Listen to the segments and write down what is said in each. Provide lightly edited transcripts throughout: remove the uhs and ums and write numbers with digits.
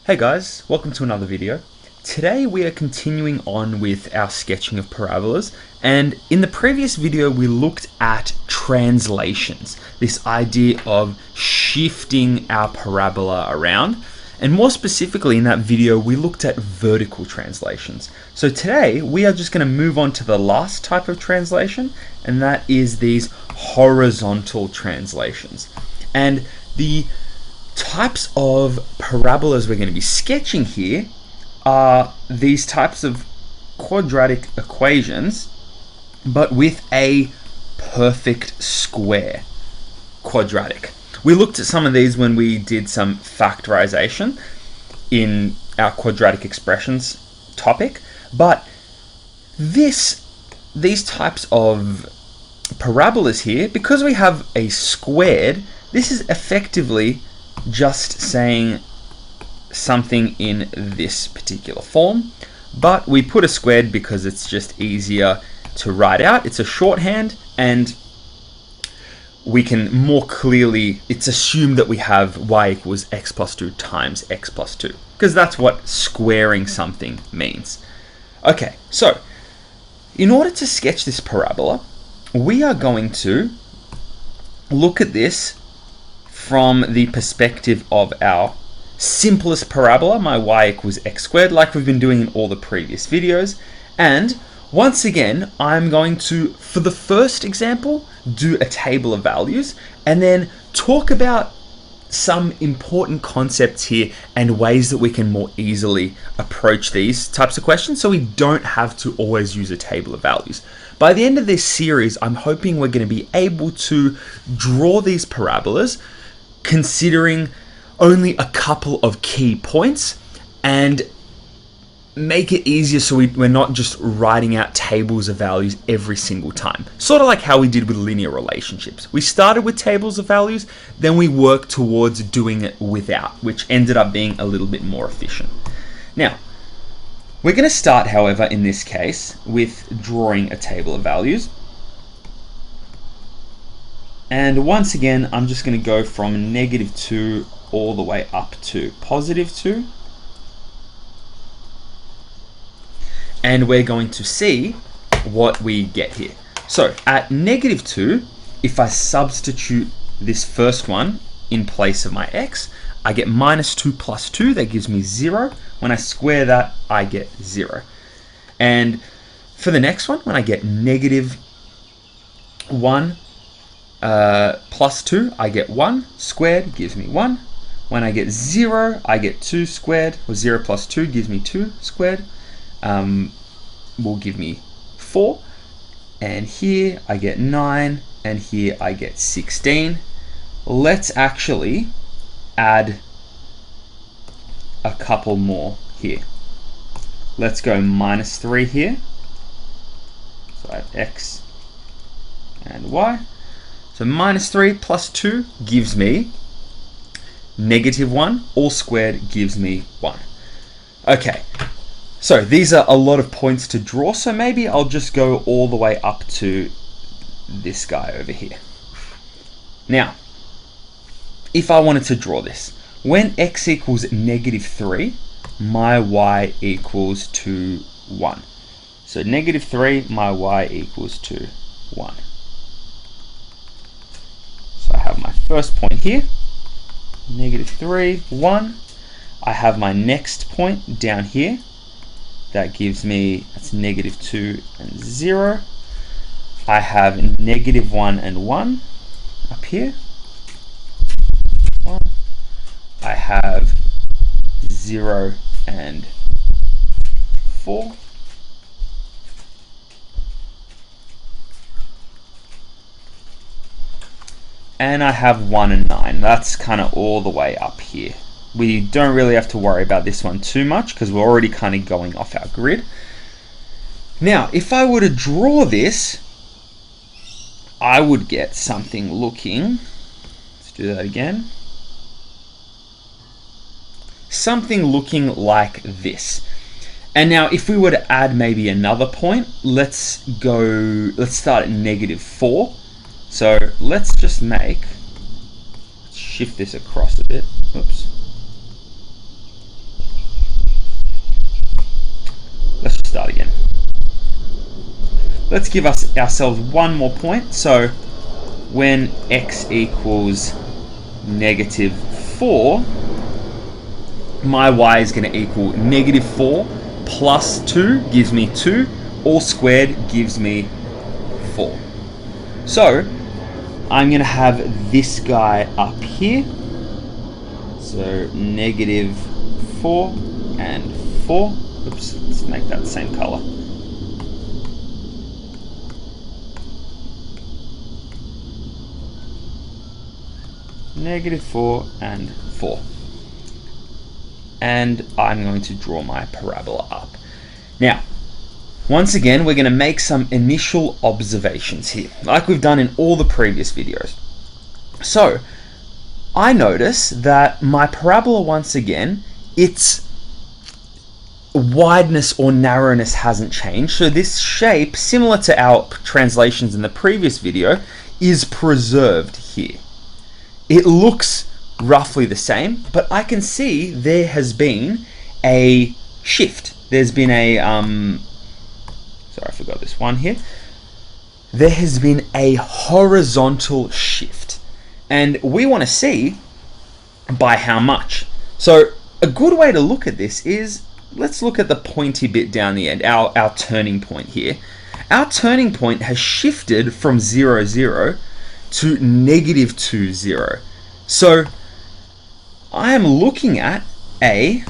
Hey guys, welcome to another video. Today we are continuing on with our sketching of parabolas, and in the previous video we looked at translations, this idea of shifting our parabola around, and more specifically in that video we looked at vertical translations. So today we are just going to move on to the last type of translation, and that is these horizontal translations. And the types of parabolas we're going to be sketching here are these types of quadratic equations, but with a perfect square quadratic. We looked at some of these when we did some factorization in our quadratic expressions topic, but these types of parabolas here, because we have a squared, this is effectively just saying something in this particular form, but we put a squared because it's just easier to write out. It's a shorthand, and we can more clearly, it's assumed that we have y equals x plus 2 times x plus 2, because that's what squaring something means. Okay, so in order to sketch this parabola, we are going to look at this from the perspective of our simplest parabola, my y equals x squared, like we've been doing in all the previous videos. And once again, I'm going to, for the first example, do a table of values and then talk about some important concepts here and ways that we can more easily approach these types of questions so we don't have to always use a table of values. By the end of this series, I'm hoping we're going to be able to draw these parabolas considering only a couple of key points and make it easier so we're not just writing out tables of values every single time. Sort of like how we did with linear relationships. We started with tables of values, then we worked towards doing it without, which ended up being a little bit more efficient. Now, we're going to start, however, in this case, with drawing a table of values. And once again, I'm just going to go from -2 all the way up to +2. And we're going to see what we get here. So at -2, if I substitute this first one in place of my x, I get -2 plus 2, that gives me 0. When I square that, I get 0. And for the next one, when I get -1 plus 2, I get 1 squared, gives me 1. When I get 0, I get 2 squared, or 0 plus 2 gives me 2 squared, will give me 4. And here I get 9, and here I get 16. Let's actually add a couple more here. Let's go -3 here. So I have x and y. So -3 plus 2 gives me -1, all squared gives me 1. Okay, so these are a lot of points to draw, so maybe I'll just go all the way up to this guy over here. Now, if I wanted to draw this, when x equals -3, my y equals to 1. So -3, my y equals to 1. So I have my first point here, -3, 1. I have my next point down here. That gives me, that's -2 and 0. I have -1 and 1 up here. 1. I have 0 and 4. And I have 1 and 9. That's kind of all the way up here. We don't really have to worry about this one too much because we're already kind of going off our grid. Now, if I were to draw this, I would get something looking, let's do that again, something looking like this. And now if we were to add maybe another point, let's start at -4. So let's just shift this across a bit. Oops. start again. Let's give ourselves one more point. So when x equals -4, my y is going to equal -4 plus 2 gives me 2, all squared gives me 4. So I'm going to have this guy up here. So -4 and 4. Oops, let's make that the same color. -4 and 4. And I'm going to draw my parabola up. Now, once again, we're going to make some initial observations here, like we've done in all the previous videos. So, I notice that my parabola, once again, its wideness or narrowness hasn't changed. So this shape, similar to our translations in the previous video, is preserved here. It looks roughly the same, but I can see there has been a shift. There's been a, sorry, I forgot this one here. There has been a horizontal shift. And we want to see by how much. So a good way to look at this is, let's look at the pointy bit down the end, our turning point here. Our turning point has shifted from 0, 0 to -2, 0. So I am looking at a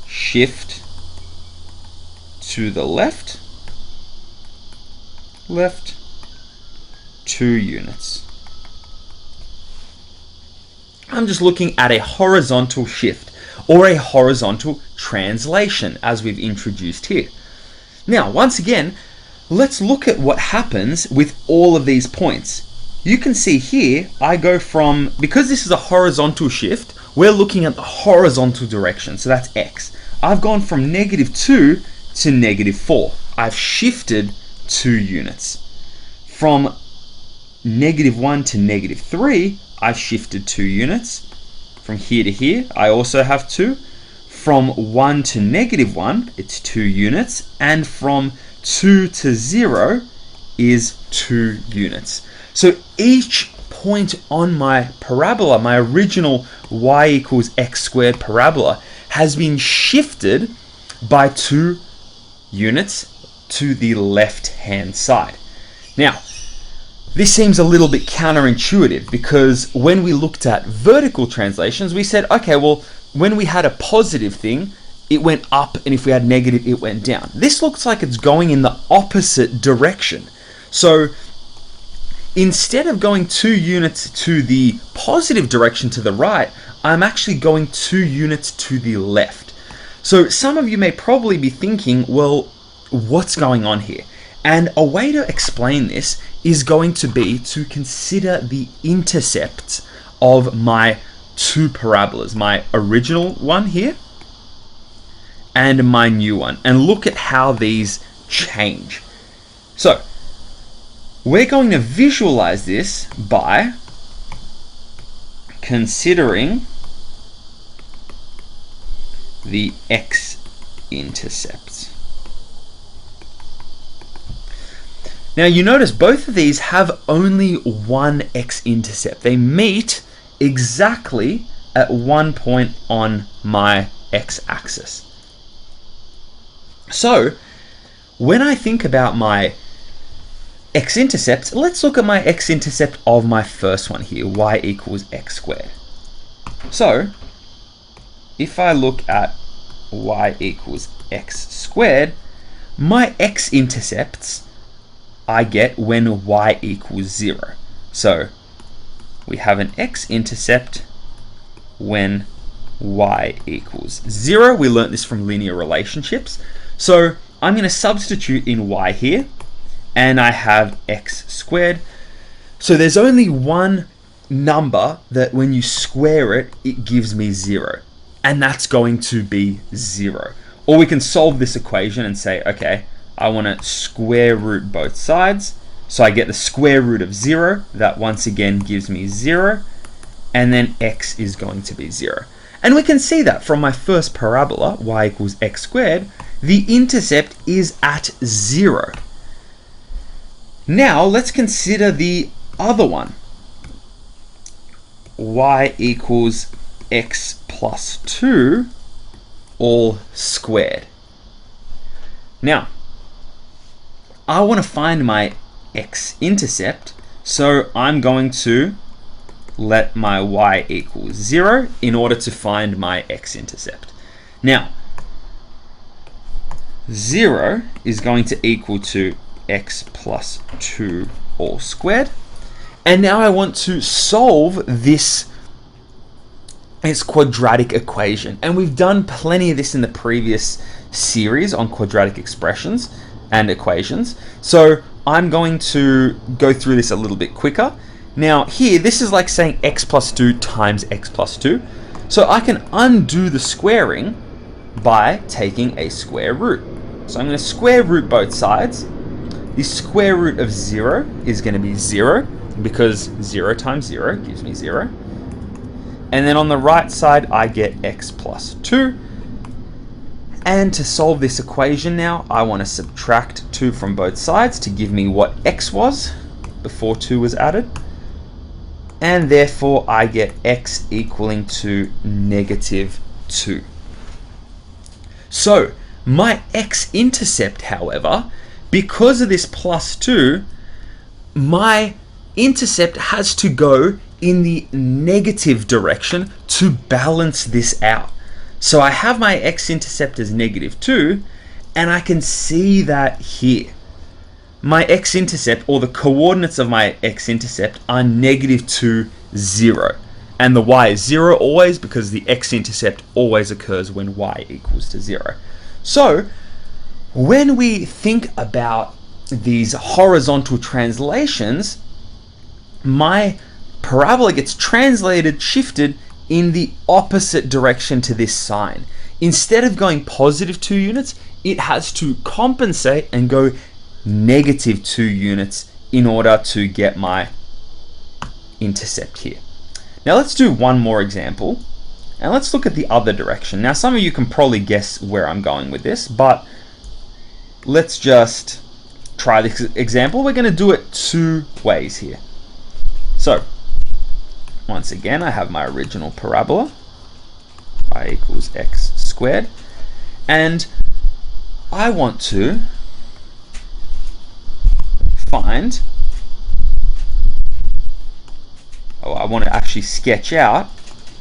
shift to the left 2 units. I'm just looking at a horizontal shift, or a horizontal translation, as we've introduced here. Now, once again, let's look at what happens with all of these points. You can see here, I go from, because this is a horizontal shift, we're looking at the horizontal direction, so that's x. I've gone from -2 to -4. I've shifted 2 units. From -1 to -3, I've shifted 2 units. From here to here, I also have 2. From 1 to -1, it's 2 units. And from 2 to 0 is 2 units. So each point on my parabola, my original y equals x squared parabola, has been shifted by 2 units to the left-hand side. Now, this seems a little bit counterintuitive, because when we looked at vertical translations, we said, okay, well, when we had a positive thing, it went up, and if we had negative, it went down. This looks like it's going in the opposite direction. So instead of going 2 units to the positive direction to the right, I'm actually going 2 units to the left. So some of you may probably be thinking, well, what's going on here? And a way to explain this is going to be to consider the intercepts of my 2 parabolas, my original one here and my new one, and look at how these change. So we're going to visualize this by considering the x-intercepts. Now you notice both of these have only one x-intercept. They meet exactly at one point on my x-axis. So when I think about my x-intercepts, let's look at my x-intercept of my first one here, y equals x squared. So if I look at y equals x squared, my x-intercepts I get when y equals 0. So we have an x-intercept when y equals 0. We learnt this from linear relationships. So I'm going to substitute in y here, and I have x squared. So there's only one number that when you square it, it gives me 0. And that's going to be 0. Or we can solve this equation and say, okay, I want to square root both sides. So I get the square root of 0. That once again gives me 0. And then x is going to be 0. And we can see that from my first parabola, y equals x squared, the intercept is at 0. Now let's consider the other one, y equals x plus 2 all squared. Now, I want to find my x-intercept, so I'm going to let my y equal 0 in order to find my x-intercept. Now, 0 is going to equal to x plus 2 all squared. And now I want to solve this quadratic equation. And we've done plenty of this in the previous series on quadratic expressions and equations. So I'm going to go through this a little bit quicker. Now here, this is like saying x plus 2 times x plus 2. So I can undo the squaring by taking a square root. So I'm going to square root both sides. The square root of 0 is going to be 0, because 0 times 0 gives me 0. And then on the right side, I get x plus 2. And to solve this equation now, I want to subtract 2 from both sides to give me what x was before 2 was added. And therefore, I get x equaling to -2. So, my x-intercept, however, because of this plus 2, my intercept has to go in the negative direction to balance this out. So I have my x-intercept as -2, and I can see that here. My x-intercept, or the coordinates of my x-intercept, are -2, 0. And the y is 0 always, because the x-intercept always occurs when y equals to 0. So when we think about these horizontal translations, my parabola gets translated, shifted in the opposite direction to this sign. Instead of going +2 units, it has to compensate and go -2 units in order to get my intercept here. Now let's do one more example, and let's look at the other direction. Now some of you can probably guess where I'm going with this, but let's just try this example. We're going to do it 2 ways here. So once again, I have my original parabola, y equals x squared, and I want to find, I want to actually sketch out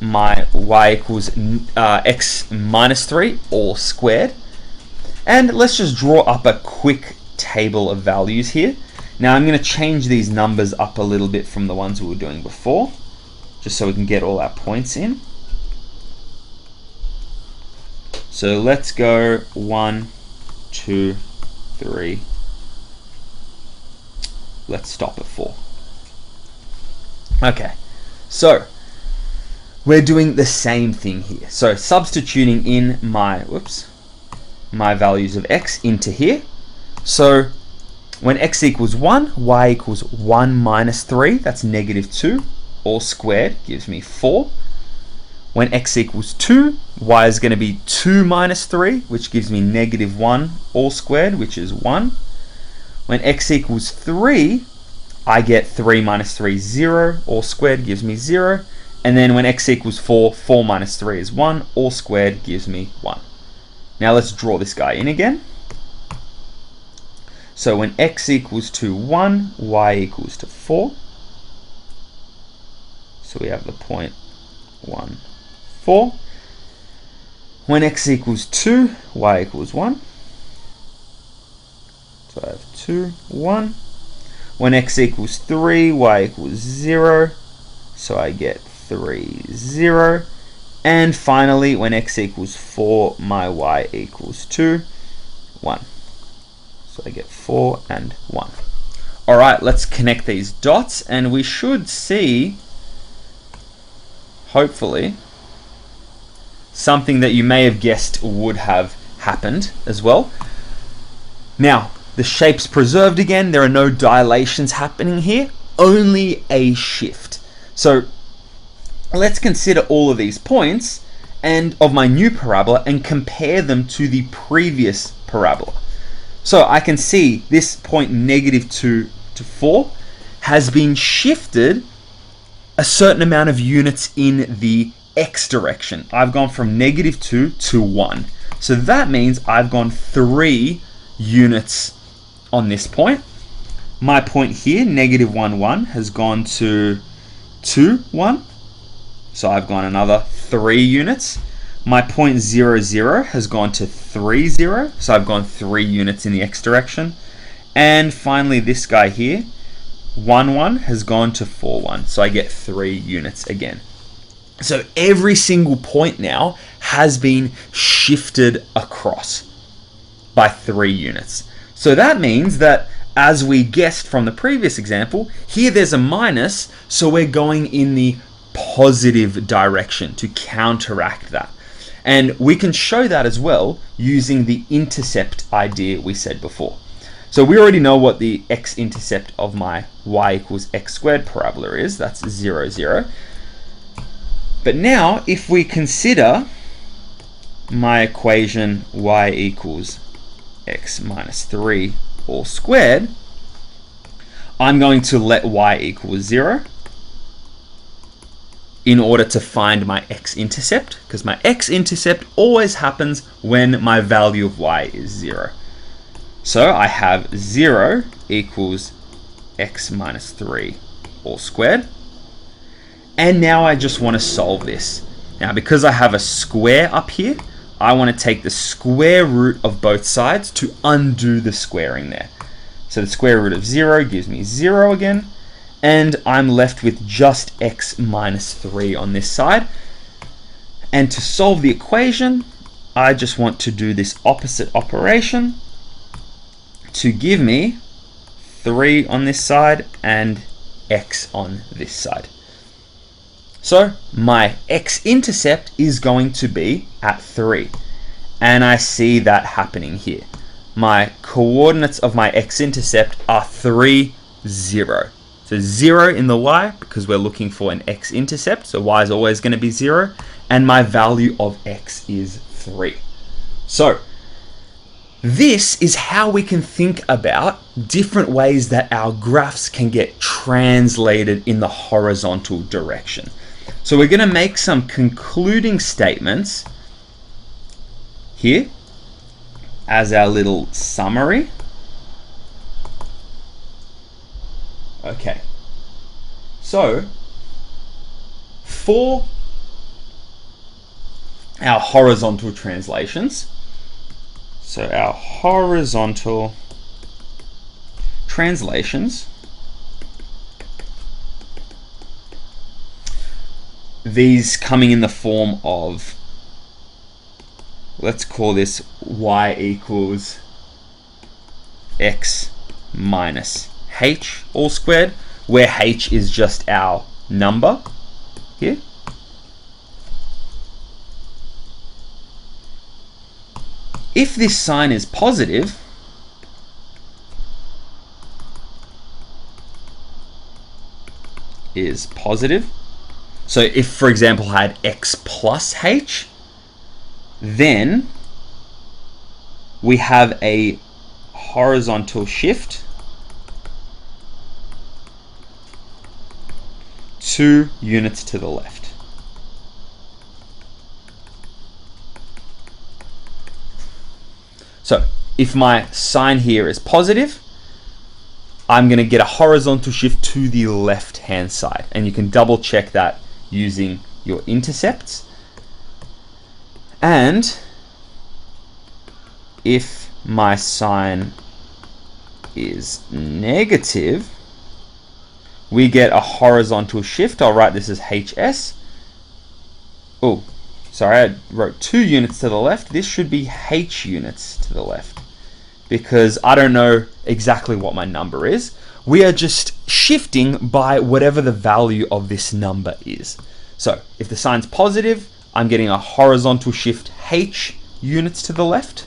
my y equals x minus 3 all squared. And let's just draw up a quick table of values here. Now I'm going to change these numbers up a little bit from the ones we were doing before, just so we can get all our points in. So let's go 1, 2, 3. Let's stop at 4. Okay, so we're doing the same thing here. So substituting in my values of x into here. So when x equals 1, y equals 1 minus 3, that's -2, all squared gives me 4. When x equals 2, y is going to be 2 minus 3, which gives me -1 all squared, which is 1. When x equals 3, I get 3 minus 3, 0, all squared gives me 0. And then when x equals 4, 4 minus 3 is 1, all squared gives me 1. Now let's draw this guy in again. So when x equals to 1, y equals to 4. So we have the point 1, 4. When x equals 2, y equals 1. So I have 2, 1. When x equals 3, y equals 0. So I get 3, 0. And finally, when x equals 4, my y equals 2, 1. So I get 4 and 1. All right, let's connect these dots, and we should see, hopefully, something that you may have guessed would have happened as well. Now, the shape's preserved again. There are no dilations happening here, only a shift. So let's consider all of these points and of my new parabola and compare them to the previous parabola. So I can see this point -2 to 4 has been shifted a certain amount of units in the x direction. I've gone from -2 to 1. So that means I've gone 3 units on this point. My point here, -1, 1, has gone to 2, 1. So I've gone another 3 units. My point 0, 0 has gone to 3, 0. So I've gone 3 units in the x direction. And finally this guy here, 1, 1, has gone to 4, 1. So I get 3 units again. So every single point now has been shifted across by 3 units. So that means that, as we guessed from the previous example, here there's a minus, so we're going in the positive direction to counteract that. And we can show that as well using the intercept idea we said before. So we already know what the x-intercept of my y equals x squared parabola is. That's 0, 0. But now, if we consider my equation y equals x minus 3 all squared, I'm going to let y equal 0 in order to find my x-intercept, because my x-intercept always happens when my value of y is 0. So I have 0 equals x minus 3 all squared. And now I just want to solve this. Now, because I have a square up here, I want to take the square root of both sides to undo the squaring there. So the square root of 0 gives me 0 again, and I'm left with just x minus 3 on this side. And to solve the equation, I just want to do this opposite operation to give me 3 on this side and x on this side. So my x-intercept is going to be at 3. And I see that happening here. My coordinates of my x-intercept are 3, 0. So 0 in the y, because we're looking for an x-intercept, so y is always going to be 0, and my value of x is 3. So this is how we can think about different ways that our graphs can get translated in the horizontal direction. So we're going to make some concluding statements here as our little summary. Okay, so for our horizontal translations, so our horizontal translations, these coming in the form of, let's call this y equals x minus h all squared, where h is just our number here. If this sign is positive, so if, for example, I had x plus h, then we have a horizontal shift 2 units to the left. So if my sign here is positive, I'm going to get a horizontal shift to the left hand side, and you can double check that using your intercepts. And if my sign is negative, we get a horizontal shift. I'll write this as HS. Oh, sorry, I wrote 2 units to the left. This should be H units to the left, because I don't know exactly what my number is. We are just shifting by whatever the value of this number is. So if the sign's positive, I'm getting a horizontal shift H units to the left.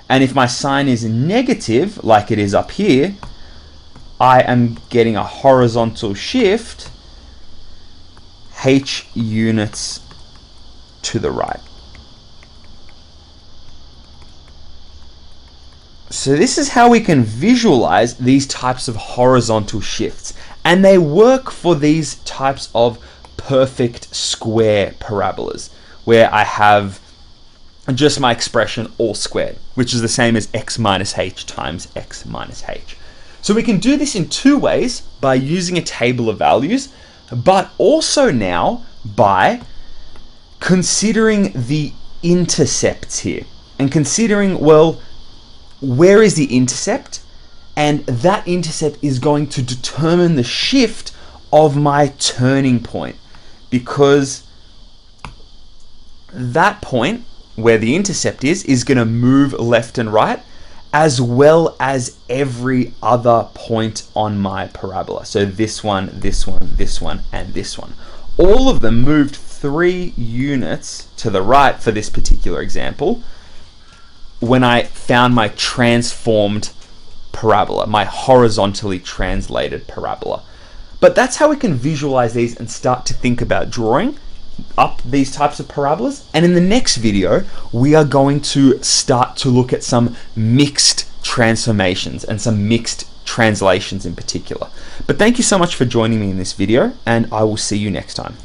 And if my sign is negative, like it is up here, I am getting a horizontal shift H units to the right. So this is how we can visualize these types of horizontal shifts. And they work for these types of perfect square parabolas, where I have just my expression all squared, which is the same as x minus h times x minus h. So we can do this in two ways, by using a table of values, but also now by considering the intercepts here, and considering, well, where is the intercept? And that intercept is going to determine the shift of my turning point, because that point where the intercept is going to move left and right, as well as every other point on my parabola. So this one, this one, this one, and this one. All of them moved 3 units to the right for this particular example when I found my transformed parabola, my horizontally translated parabola. But that's how we can visualize these and start to think about drawing up these types of parabolas. And in the next video, we are going to start to look at some mixed transformations and some mixed translations in particular. But thank you so much for joining me in this video, and I will see you next time.